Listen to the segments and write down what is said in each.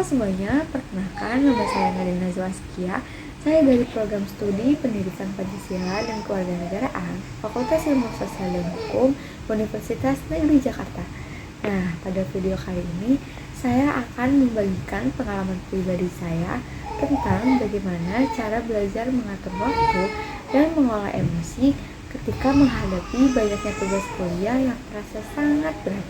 semuanya, perkenalkan nama saya Nadine Najwa Askia. Saya dari program studi Pendidikan Pancasila dan Kewarganegaraan, Fakultas Ilmu Sosial dan Hukum, Universitas Negeri Jakarta. Nah, pada video kali ini saya akan membagikan pengalaman pribadi saya tentang bagaimana cara belajar mengatur waktu dan mengolah emosi ketika menghadapi banyaknya tugas kuliah yang terasa sangat berat.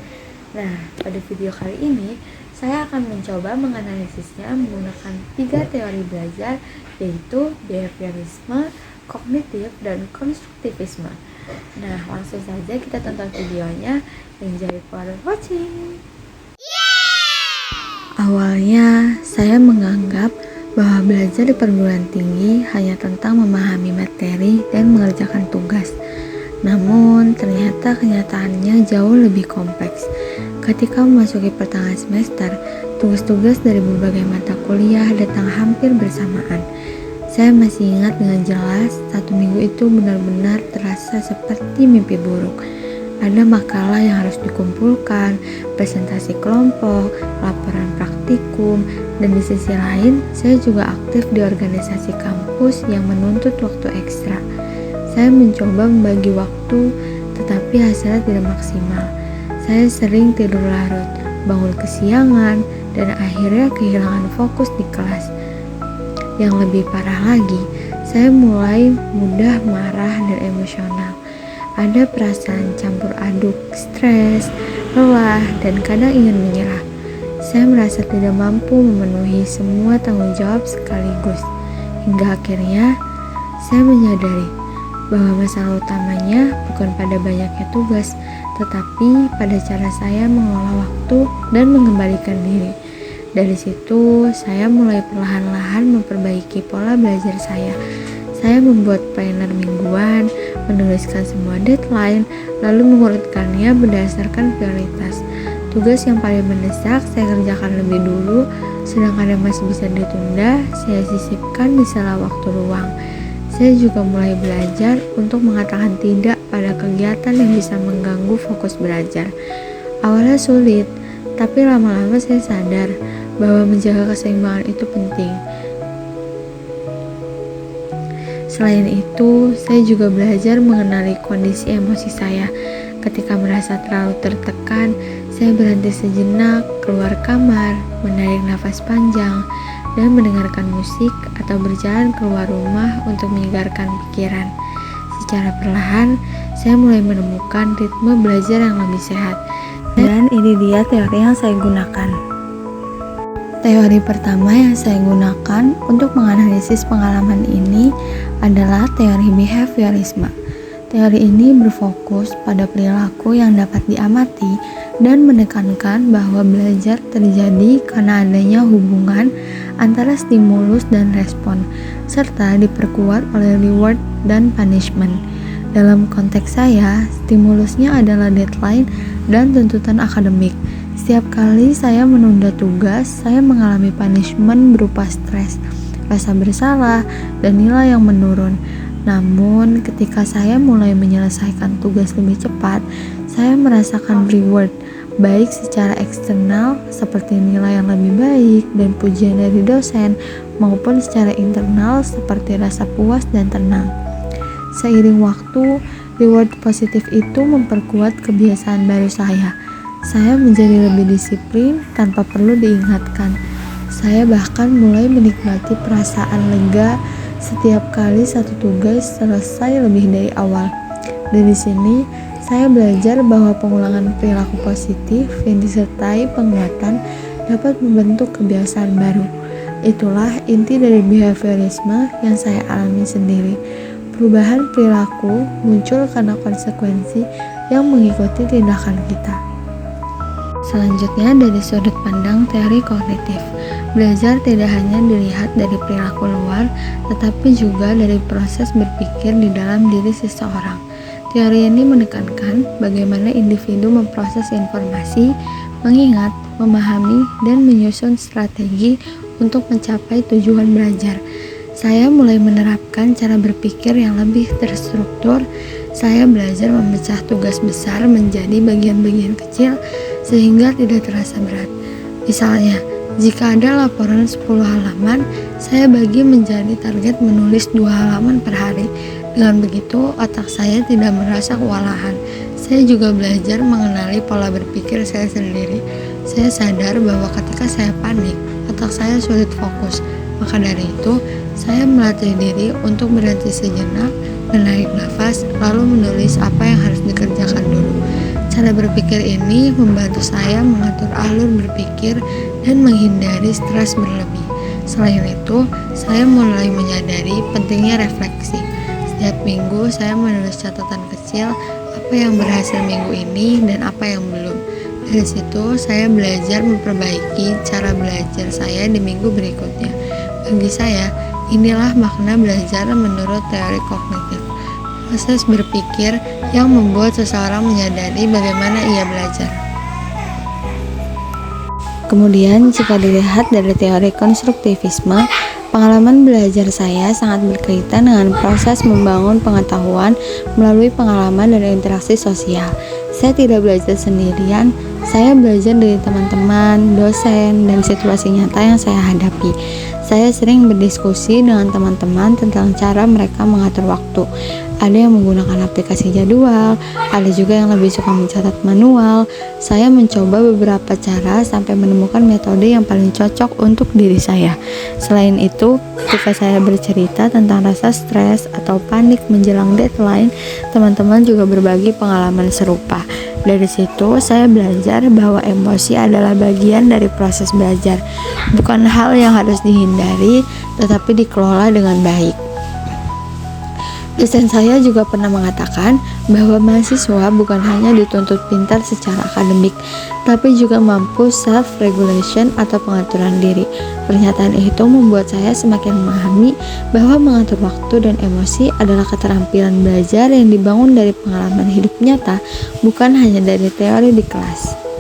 Nah, pada video kali ini saya akan mencoba menganalisisnya menggunakan 3 teori belajar, yaitu behaviorisme, kognitif, dan konstruktivisme. Nah, langsung saja kita tonton videonya. Enjoy for watching. Awalnya saya menganggap bahwa belajar di perguruan tinggi hanya tentang memahami materi dan mengerjakan tugas. Namun ternyata kenyataannya jauh lebih kompleks. Ketika memasuki pertengahan semester, tugas-tugas dari berbagai mata kuliah datang hampir bersamaan. Saya masih ingat dengan jelas, 1 minggu itu benar-benar terasa seperti mimpi buruk. Ada makalah yang harus dikumpulkan, presentasi kelompok, laporan praktikum, dan di sisi lain, saya juga aktif di organisasi kampus yang menuntut waktu ekstra. Saya mencoba membagi waktu, tetapi hasilnya tidak maksimal. Saya sering tidur larut, bangun kesiangan, dan akhirnya kehilangan fokus di kelas. Yang lebih parah lagi, saya mulai mudah marah dan emosional. Ada perasaan campur aduk, stres, lelah, dan kadang ingin menyerah. Saya merasa tidak mampu memenuhi semua tanggung jawab sekaligus. Hingga akhirnya, saya menyadari bahwa masalah utamanya bukan pada banyaknya tugas, tetapi pada cara saya mengolah waktu dan mengembalikan diri. Dari situ, saya mulai perlahan-lahan memperbaiki pola belajar saya. Saya membuat planner mingguan, menuliskan semua deadline, lalu mengurutkannya berdasarkan prioritas. Tugas yang paling mendesak saya kerjakan lebih dulu, sedangkan yang masih bisa ditunda, saya sisipkan di sela waktu luang. Saya juga mulai belajar untuk mengatakan tidak pada kegiatan yang bisa mengganggu fokus belajar. Awalnya sulit, tapi lama-lama saya sadar bahwa menjaga keseimbangan itu penting. Selain itu, saya juga belajar mengenali kondisi emosi saya. Ketika merasa terlalu tertekan, saya berhenti sejenak, keluar kamar, menarik nafas panjang, dan mendengarkan musik atau berjalan keluar rumah untuk menyegarkan pikiran. Secara perlahan, saya mulai menemukan ritme belajar yang lebih sehat. Dan ini dia teori yang saya gunakan. Teori pertama yang saya gunakan untuk menganalisis pengalaman ini adalah teori behaviorisme. Teori ini berfokus pada perilaku yang dapat diamati dan menekankan bahwa belajar terjadi karena adanya hubungan antara stimulus dan respon, serta diperkuat oleh reward dan punishment. Dalam konteks saya, stimulusnya adalah deadline dan tuntutan akademik. Setiap kali saya menunda tugas, saya mengalami punishment berupa stres, rasa bersalah, dan nilai yang menurun. Namun, ketika saya mulai menyelesaikan tugas lebih cepat, saya merasakan reward, baik secara eksternal seperti nilai yang lebih baik dan pujian dari dosen, maupun secara internal seperti rasa puas dan tenang. Seiring waktu, reward positif itu memperkuat kebiasaan baru saya. Saya menjadi lebih disiplin tanpa perlu diingatkan. Saya bahkan mulai menikmati perasaan lega setiap kali satu tugas selesai lebih dari awal. Dari sini, saya belajar bahwa pengulangan perilaku positif yang disertai penguatan dapat membentuk kebiasaan baru. Itulah inti dari behaviorisme yang saya alami sendiri. Perubahan perilaku muncul karena konsekuensi yang mengikuti tindakan kita. Selanjutnya, dari sudut pandang teori kognitif, belajar tidak hanya dilihat dari perilaku luar, tetapi juga dari proses berpikir di dalam diri seseorang. Teori ini menekankan bagaimana individu memproses informasi, mengingat, memahami, dan menyusun strategi untuk mencapai tujuan belajar. Saya mulai menerapkan cara berpikir yang lebih terstruktur. Saya belajar memecah tugas besar menjadi bagian-bagian kecil sehingga tidak terasa berat. Misalnya, Jika ada laporan 10 halaman, saya bagi menjadi target menulis 2 halaman per hari. Dengan begitu, otak saya tidak merasa kewalahan. Saya juga belajar mengenali pola berpikir saya sendiri. Saya sadar bahwa ketika saya panik, otak saya sulit fokus. Maka dari itu, saya melatih diri untuk berhenti sejenak, menarik nafas, lalu menulis apa yang harus dikerjakan dulu. Cara berpikir ini membantu saya mengatur alur berpikir dan menghindari stres berlebih. Selain itu, saya mulai menyadari pentingnya refleksi. Setiap minggu saya menulis catatan kecil apa yang berhasil minggu ini dan apa yang belum. Dari situ saya belajar memperbaiki cara belajar saya di minggu berikutnya. Bagi saya, inilah makna belajar menurut teori kognitif. Proses berpikir yang membuat seseorang menyadari bagaimana ia belajar. Kemudian, jika dilihat dari teori konstruktivisme, pengalaman belajar saya sangat berkaitan dengan proses membangun pengetahuan melalui pengalaman dan interaksi sosial. Saya tidak belajar sendirian, saya belajar dari teman-teman, dosen, dan situasi nyata yang saya hadapi. Saya sering berdiskusi dengan teman-teman tentang cara mereka mengatur waktu. Ada yang menggunakan aplikasi jadwal, ada juga yang lebih suka mencatat manual. Saya mencoba beberapa cara sampai menemukan metode yang paling cocok untuk diri saya. Selain itu, ketika saya bercerita tentang rasa stres atau panik menjelang deadline, teman-teman juga berbagi pengalaman serupa. Dari situ, saya belajar bahwa emosi adalah bagian dari proses belajar, bukan hal yang harus dihindari, tetapi dikelola dengan baik. Dosen saya juga pernah mengatakan bahwa mahasiswa bukan hanya dituntut pintar secara akademik, tapi juga mampu self-regulation atau pengaturan diri. Pernyataan itu membuat saya semakin memahami bahwa mengatur waktu dan emosi adalah keterampilan belajar yang dibangun dari pengalaman hidup nyata, bukan hanya dari teori di kelas.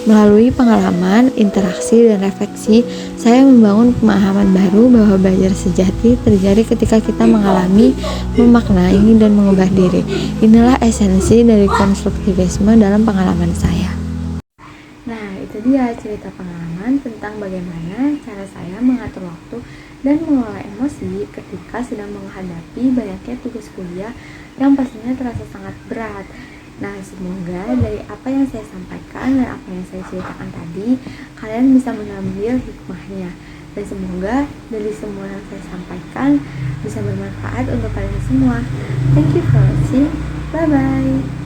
Melalui pengalaman, interaksi, dan refleksi, saya membangun pemahaman baru bahwa belajar sejati terjadi ketika kita mengalami, memaknai, dan mengubah diri. Inilah esensi dari konstruktivisme dalam pengalaman saya. Nah, itu dia cerita pengalaman tentang bagaimana cara saya mengatur waktu dan mengelola emosi ketika sedang menghadapi banyaknya tugas kuliah yang pastinya terasa sangat berat. Nah, semoga dari apa yang saya sampaikan dan apa yang saya ceritakan tadi, kalian bisa mengambil hikmahnya. Dan semoga dari semua yang saya sampaikan bisa bermanfaat untuk kalian semua. Thank you for watching. Bye-bye.